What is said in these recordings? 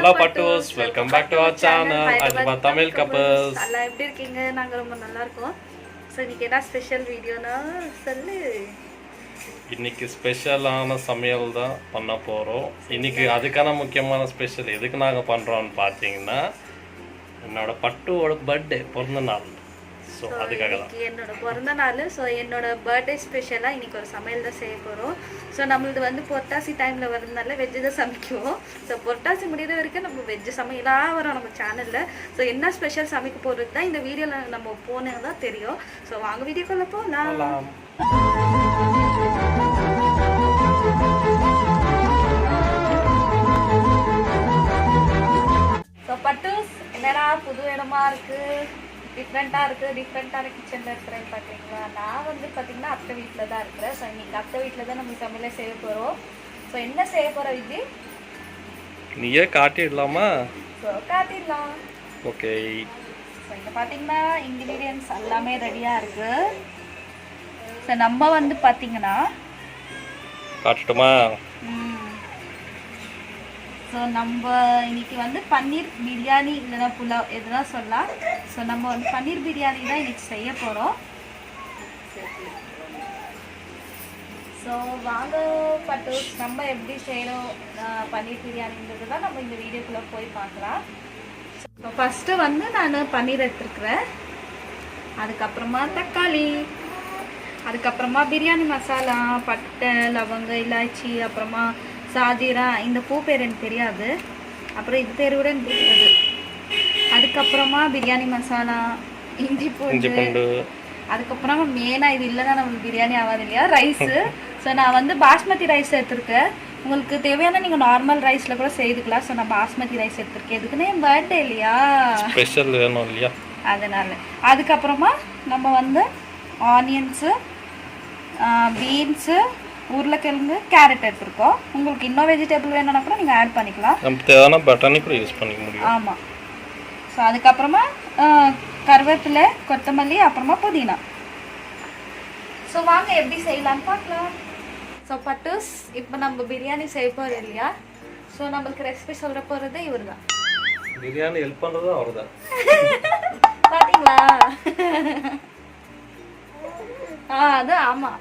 Hello Pattus, welcome back to our channel. Ajba Tamil couples. alla eppadi irkeenga naanga romba nalla irukom. So இன்னைக்கு என்ன special வீடியோனா சொல்லு. இன்னைக்கு ஸ்பெஷலான சமையல் தான் பண்ண போறோம். இன்னைக்கு அதுக்கான முக்கியமான ஸ்பெஷல் எதுக்கு நாங்க பண்றோம்னு பாத்தீங்கன்னா என்னோட பட்டுவோட பர்த்டே பிறந்த நாள். சோ அதுக்காக தான் என்னோட பிறந்த நாள். சோ என்னோட பர்த்டே ஸ்பெஷலா இன்னைக்கு ஒரு சமையல் தான் செய்ய போறோம். சோ நம்மளது வந்து பொட்டாசி டைம்ல வரதுனால வெஜ் தான் சமைக்குவோம். சோ பொட்டாசி முடிகிற வரைக்கும் நம்ம வெஜ் சமையலா வரோம் நம்ம சேனல்ல. சோ என்ன ஸ்பெஷல் சமைக்க போறது தான் இந்த வீடியோல நம்ம போனே தான் தெரியும். சோ வாங்க வீடியோக்குள்ள போலாம். ஸோ பட்டூஸ் என்னடா புது இடமா இருக்கு, டிஃப்ரெண்ட்டான கிச்சனில் இருக்கிறேன்னு பார்த்தீங்களா. நான் வந்து பார்த்தீங்கன்னா அத்தை வீட்டில் தான் இருக்கிறேன். ஸோ இன்னைக்கு அத்தை வீட்டில் தான் நம்ம சமையலை செய்ய போகிறோம். ஸோ என்ன செய்ய போகிறோம் விஜி? நீயே காட்டிடலாமா? ஸோ காட்டிடலாம். ஓகே. ஸோ இங்கே பார்த்தீங்கன்னா இன்க்ரீடியன்ஸ் எல்லாமே ரெடியாக இருக்கு. ஸோ நம்ம வந்து பார்த்தீங்கன்னா காட்டட்டுமா? ஸோ நம்ம இன்னைக்கு வந்து பன்னீர் பிரியாணி இல்லைன்னா புலாவ் எதுனா சொல்லலாம். ஸோ நம்ம வந்து பன்னீர் பிரியாணி தான் இன்னைக்கு செய்ய போகிறோம். ஸோ வாங்க பட்டு நம்ம எப்படி செய்யணும் பன்னீர் பிரியாணின்றது தான் நம்ம இந்த வீடியோக்குள்ளே போய் பார்க்கலாம். ஸோ ஃபஸ்ட்டு வந்து நான் பன்னீர் எடுத்துருக்குறேன். அதுக்கப்புறமா தக்காளி, அதுக்கப்புறமா பிரியாணி மசாலா, பட்டை, லவங்க, இலாச்சி, அப்புறமா சாஜீரா, இந்த பூ பேர் எனக்கு தெரியாது, அப்புறம் இது பேர் கூட எனக்கு தெரியாது. அதுக்கப்புறமா பிரியாணி மசாலா, இஞ்சி பூண்டு, அதுக்கப்புறமா மெயினாக இது இல்லைன்னா நம்மளுக்கு பிரியாணி ஆகாது இல்லையா, ரைஸு. ஸோ நான் வந்து பாஸ்மதி ரைஸ் எடுத்துருக்கேன். உங்களுக்கு தேவையான நீங்கள் நார்மல் ரைஸில் கூட செய்துக்கலாம். ஸோ நான் பாஸ்மதி ரைஸ் எடுத்துருக்கேன். எதுக்குன்னா என் பர்த்டே இல்லையா, ஸ்பெஷல் வேணும் இல்லையா, அதனால. அதுக்கப்புறமா நம்ம வந்து ஆனியன்ஸு, பீன்ஸு, உருளைக்கிழங்கு, கேரட் எடுத்துருக்கோம். உங்களுக்கு இன்னும் வெஜிடபிள் வேணும்னா கூட நீங்கள் ஆட் பண்ணிக்கலாம். நம்ம தேவையான பட்டாணி கூட யூஸ் பண்ணிக்க முடியும். ஆமாம். ஸோ அதுக்கப்புறமா கருவேப்பிலை, கொத்தமல்லி, அப்புறமா புதினா. ஸோ வாங்க எப்படி செய்யலான்னு பார்க்கலாம். ஸோ பட்டூஸ் இப்போ நம்ம பிரியாணி செய்ய போகிறோம் இல்லையா. ஸோ நம்மளுக்கு ரெசிபி சொல்கிற போகிறது இவர் தான். பிரியாணி ஹெல்ப் பண்ணுறது அவர் தான். பார்த்தீங்களா? அது ஆமாம்,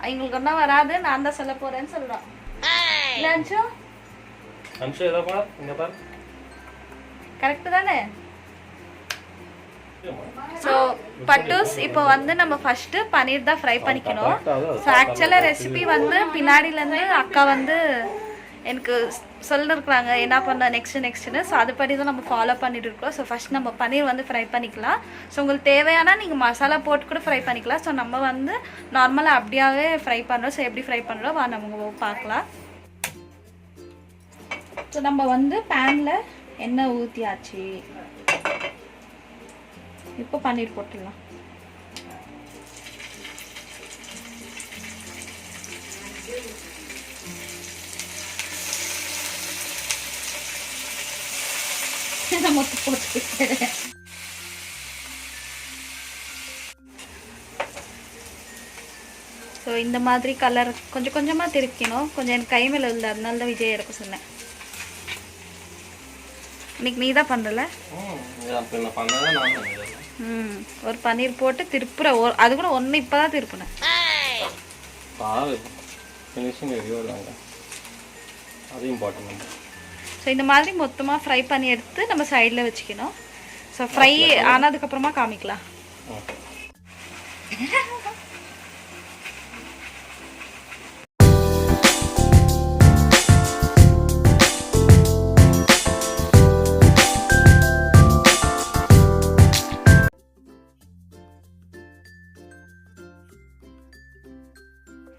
எங்களுக்கு ஒன்றும் வராது, நான் தான் சொல்ல போறேன்னு சொல்றோம். கரெக்ட் தானே? ஸோ பட்டூஸ் இப்போ வந்து நம்ம ஃபர்ஸ்ட் பன்னீர் தான் ஃப்ரை பண்ணிக்கணும். ஸோ ஆக்சுவலாக ரெசிபி வந்து பின்னாடிலேருந்து அக்கா வந்து எனக்கு சொல்லிருக்குறாங்க என்ன பண்ண நெக்ஸ்ட்னு. ஸோ அதுபடி தான் நம்ம ஃபாலோ பண்ணிட்டு இருக்கோம். ஸோ ஃபர்ஸ்ட் நம்ம பன்னீர் வந்து ஃப்ரை பண்ணிக்கலாம். ஸோ உங்களுக்கு தேவையானா நீங்கள் மசாலா போட்டு கூட ஃப்ரை பண்ணிக்கலாம். ஸோ நம்ம வந்து நார்மலாக அப்படியாவே ஃப்ரை பண்ணுறோம். ஸோ எப்படி ஃப்ரை பண்ணுறோம் வா நம்ம பார்க்கலாம். ஸோ நம்ம வந்து பேனில் எண்ணெய் ஊற்றியாச்சு. இப்போ பன்னீர் போட்டுடலாம். ஸோ இந்த மாதிரி கலர் கொஞ்சம் கொஞ்சமாக திருப்பிக்கணும். கொஞ்சம் எனக்கு கை மேலே இல்லை, அதனால தான் விஜய் எடுக்க சொன்னேன். இன்னைக்கு நீ தான் பண்ணுறல. ஒரு பன்னீர் போட்டு திருப்புற, அது கூட ஒன்று இப்போ தான் திருப்பினேன். ஸோ இந்த மாதிரி மொத்தமாக ஃப்ரை பண்ணி எடுத்து நம்ம சைடில் வச்சுக்கணும். ஸோ ஃப்ரை ஆனதுக்கப்புறமா காமிக்கலாம்.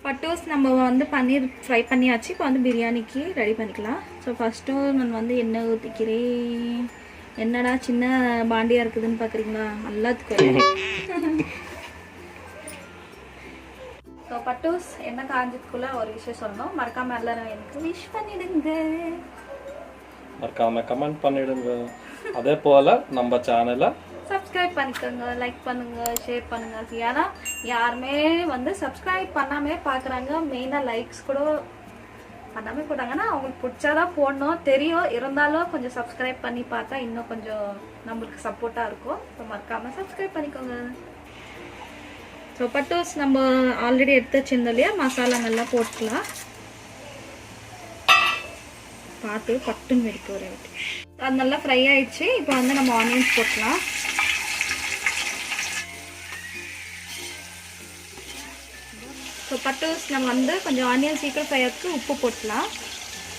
பட்டூஸ் நம்ம வந்து பன்னீர் ஃப்ரை பண்ணியாச்சு. இப்போ வந்து பிரியாணிக்கு ரெடி பண்ணிக்கலாம். ஸோ ஃபஸ்ட்டு நான் வந்து எண்ணெய் ஊற்றிக்கிறேன். என்னடா சின்ன பாண்டியாக இருக்குதுன்னு பார்க்குறீங்களா, எல்லாத்துக்கும். ஸோ பட்டூஸ் எண்ணெய் காஞ்சதுக்குள்ளே ஒரு விஷயம் சொல்லணும். மறக்காமல் எல்லாரும் எனக்கு விஷ் பண்ணிடுங்க, மறக்காமல் கமெண்ட் பண்ணிடுங்க. அதே போல் நம்ம சேனலை சப்ஸ்கிரைப் பண்ணிக்கோங்க, லைக் பண்ணுங்க, ஷேர் பண்ணுங்க. ஏன்னா யாருமே வந்து சப்ஸ்கிரைப் பண்ணாமே பார்க்குறாங்க. மெயினாக லைக்ஸ் கூட பண்ணாமல் போட்டாங்கன்னா அவங்களுக்கு பிடிச்சாதான் போடணும் தெரியும். இருந்தாலும் கொஞ்சம் சப்ஸ்கிரைப் பண்ணி பார்த்தா இன்னும் கொஞ்சம் நம்மளுக்கு சப்போர்ட்டாக இருக்கும். ஸோ மறக்காமல் சப்ஸ்கிரைப் பண்ணிக்கோங்க. ஸோ பட்டோஸ் நம்ம ஆல்ரெடி எடுத்து வச்சிருந்தோம் இல்லையா, மசாலாங்கள்லாம் போட்டுக்கலாம். பார்த்து பட்டுன்னு வெடிக்க ஒரு அது நல்லா ஃப்ரை ஆயிடுச்சு. இப்போ வந்து நம்ம ஆனியன்ஸ் போட்டுக்கலாம். ஸோ பட்டோஸ் நம்ம வந்து கொஞ்சம் ஆனியன் சீக்கிரம் ஃப்ரை ஆகிறதுக்கு உப்பு போட்டுக்கலாம்.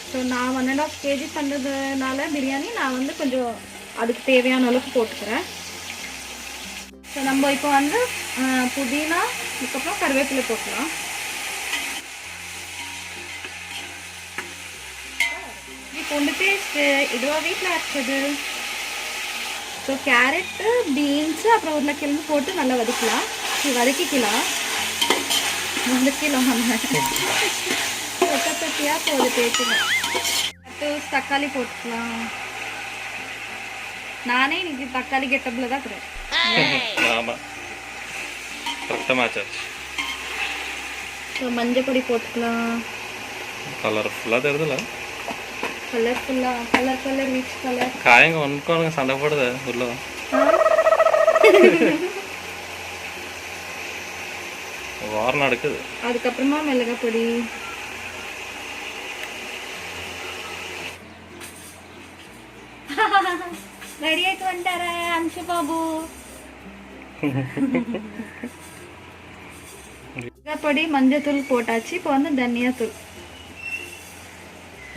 ஸோ நான் 1.5 kg பண்ணுறதுனால பிரியாணி நான் வந்து கொஞ்சம் அதுக்கு தேவையான அளவுக்கு போட்டுக்கிறேன். ஸோ நம்ம இப்போ வந்து புதினா அதுக்கப்புறம் கருவேப்பிலை போட்டுக்கலாம். இப்போ வந்து டேஸ்ட்டு இதுவாக வீட்டில் அரைச்சது. ஸோ கேரட்டு, பீன்ஸு அப்புறம் உருளைக்கிழங்கு போட்டு நல்லா வதக்கலாம். வதக்கிக்கலாம். கொத்தப்பட்டியாக போது தேய்ச்சிக்கலாம். தக்காளி போட்டுக்கலாம். நானே இன்னைக்கு தக்காளி கெட்டப்பில் தான் இருக்கிறேன். ஸோ மஞ்சள் பொடி போட்டுக்கலாம். கலர்ஃபுல்லாக தெரியுதுல்ல, கலர் ரிச் கலர். காயங்க ஒன்றுக்கு சண்டை போடுது உள்ள வாரம் நடக்குது. அதுக்கப்புறமா மிளகாய் பொடி. ரெடி ஆயிட்டு வந்துட்டார அன்ஷு பாபு. மிளகாய் பொடி, மஞ்சத்தூள் போட்டாச்சு. இப்போ வந்து தனியாத்தூள்,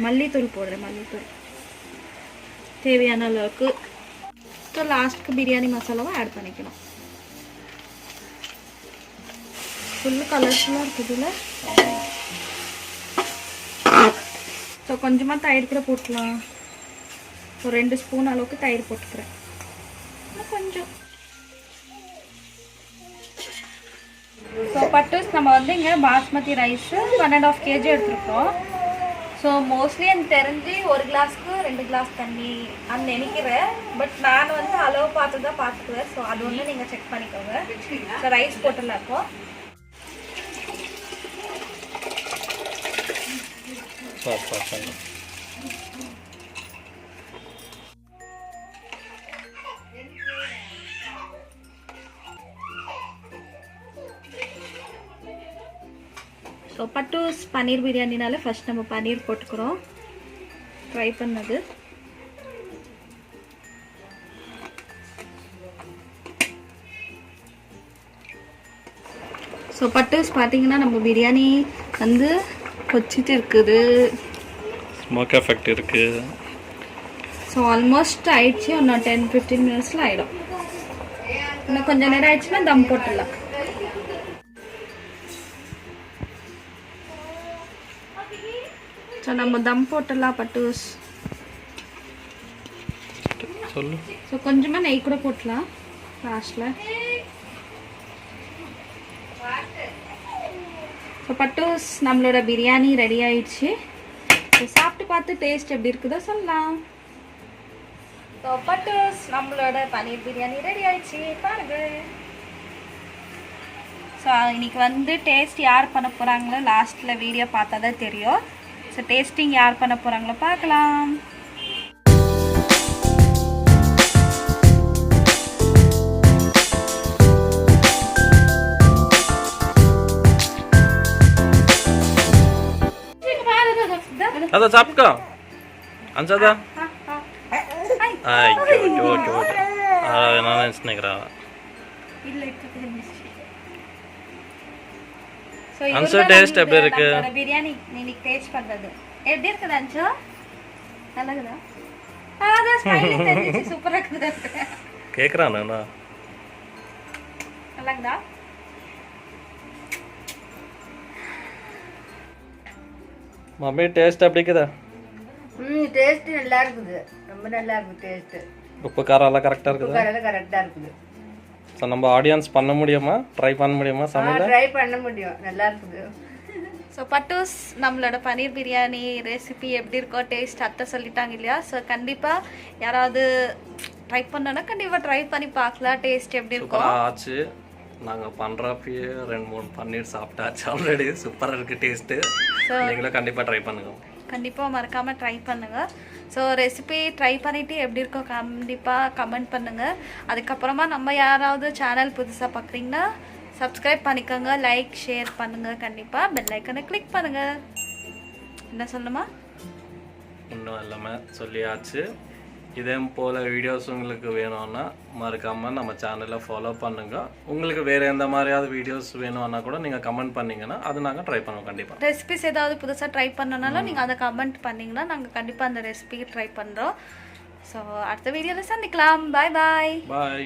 மல்லித்தூள் போடுறேன். மல்லித்தூள் தேவையான அளவுக்கு. ஸோ லாஸ்ட்டுக்கு பிரியாணி மசாலாவும் ஆட் பண்ணிக்கணும். ஃபுல்லு கலர்ஃபுல்லாக இருக்குதுல்ல. ஸோ கொஞ்சமாக தயிர் கூட போட்டுக்கலாம். ஒரு 2 ஸ்பூன் அளவுக்கு தயிர் போட்டுக்கிறேன். கொஞ்சம். ஸோ பட்டூஸ் நம்ம வந்து இங்கே பாஸ்மதி ரைஸு 1.5 kg எடுத்துருக்கோம். ஸோ மோஸ்ட்லி எனக்கு தெரிஞ்சு 1 கிளாஸ்க்கு 2 கிளாஸ் தண்ணி அந்த நினைக்கிறேன். பட் நான் வந்து அளவு பார்த்து தான் பார்த்துக்குவேன். ஸோ அது ஒன்று நீங்கள் செக் பண்ணிக்கோங்க. ஸோ ரைஸ் போட்டுடலாம். இப்போ ஸோ பட்டூஸ் பன்னீர் பிரியாணினால ஃபர்ஸ்ட் நம்ம பன்னீர் போட்டுக்கிறோம். ஃப்ரை பண்ணது. ஸோ பட்டூஸ் பார்த்தீங்கன்னா நம்ம பிரியாணி வந்து கொச்சிட்டு இருக்குது. ஸ்மோக் எஃபெக்ட் இருக்குது. ஸோ ஆல்மோஸ்ட் ஆயிடுச்சு. இன்னும் 10-15 மினிட்ஸில் ஆகிடும். இன்னும் கொஞ்சம் நேரம் ஆயிடுச்சுன்னா தம் போட்டுடலாம். ஸோ நம்ம தம் போட்டுடலாம் பட்டூஸ். சொல்லு. ஸோ கொஞ்சமாக நெய் கூட போட்டுலாம் லாஸ்ட்டில். ஸோ பட்டூஸ் நம்மளோட பிரியாணி ரெடி ஆயிடுச்சு. ஸோ சாப்பிட்டு பார்த்து டேஸ்ட் எப்படி இருக்குதோ சொல்லலாம். ஸோ பட்டூஸ் நம்மளோட பன்னீர் பிரியாணி ரெடி ஆயிடுச்சு பாருங்க. ஸோ இன்னைக்கு வந்து டேஸ்ட் யார் பண்ண போகிறாங்களோ லாஸ்ட்டில் வீடியோ பார்த்தா தான் தெரியும். ஸோ டேஸ்டிங் யார் பண்ண போகிறாங்களோ பார்க்கலாம். அதை சாப்பிட்டா அஞ்சாதா நான் நினைச்சுக்கிறேன். அன்சு டேஸ்ட் எப்படி இருக்கு? பிரியாணி இன்னைக்கு டேஸ்ட் பண்றது எப்படி இருக்குது அன்சு? நல்லா இருக்குதா? அத ஸ்மைலி தெரிஞ்சிச்சு. சூப்பரா இருக்குது. கேக்குறானே நான். நல்லா இருக்குதா? மம்மி டேஸ்ட் எப்படி இருக்குதா? டேஸ்ட் நல்லா இருக்குது. ரொம்ப நல்லா இருக்குது டேஸ்ட். உப்பு காரம் எல்லாம் கரெக்டா இருக்குதா? உப்பு காரம் கரெக்டா இருக்குது. ஸோ நம்ம ஆடியன்ஸ் பண்ண முடியுமா? ட்ரை பண்ண முடியுமா சமையல்? ட்ரை பண்ண முடியும். நல்லா இருக்குது. ஸோ பட்டூஸ் நம்மளோட பன்னீர் பிரியாணி ரெசிபி எப்படி இருக்கோ டேஸ்ட் அத்தை சொல்லிட்டாங்க இல்லையா? ஸோ கண்டிப்பாக யாராவது ட்ரை பண்ணோன்னா கண்டிப்பாக ட்ரை பண்ணி பார்க்கலாம் டேஸ்ட் எப்படி இருக்கும். ஆச்சு. நாங்கள் பண்ணுறப்பயே 2-3 பன்னீர் சாப்பிட்டாச்சு ஆல்ரெடி. சூப்பராக இருக்குது டேஸ்ட்டு. நீங்களும் கண்டிப்பாக ட்ரை பண்ணுங்கள். கண்டிப்பாக மறக்காமல் ட்ரை பண்ணுங்கள். ஸோ ரெசிபி ட்ரை பண்ணிவிட்டு எப்படி இருக்கோ கண்டிப்பாக கமெண்ட் பண்ணுங்கள். அதுக்கப்புறமா நம்ம யாராவது சேனல் புதுசாக பார்க்குறீங்கன்னா சப்ஸ்கிரைப் பண்ணிக்கோங்க, லைக் ஷேர் பண்ணுங்கள், கண்டிப்பாக பெல் ஐக்கனை கிளிக் பண்ணுங்கள். என்ன சொல்லணுமா? இன்னும் எல்லாமே சொல்லியாச்சு. இதே போல் வீடியோஸ் உங்களுக்கு வேணும்னா மறக்காமல் நம்ம சேனலை ஃபாலோ பண்ணுங்கள். உங்களுக்கு வேறு எந்த மாதிரியாவது வீடியோஸ் வேணும்னா கூட நீங்கள் கமெண்ட் பண்ணிங்கன்னா அது நாங்கள் ட்ரை பண்ணுவோம் கண்டிப்பாக. ரெசிபிஸ் ஏதாவது புதுசாக ட்ரை பண்ணனாலும் நீங்கள் அதை கமெண்ட் பண்ணிங்கன்னா நாங்கள் கண்டிப்பாக அந்த ரெசிபி ட்ரை பண்ணுறோம். ஸோ அடுத்த வீடியோவில் சந்திக்கலாம். பாய் பாய். பாய்.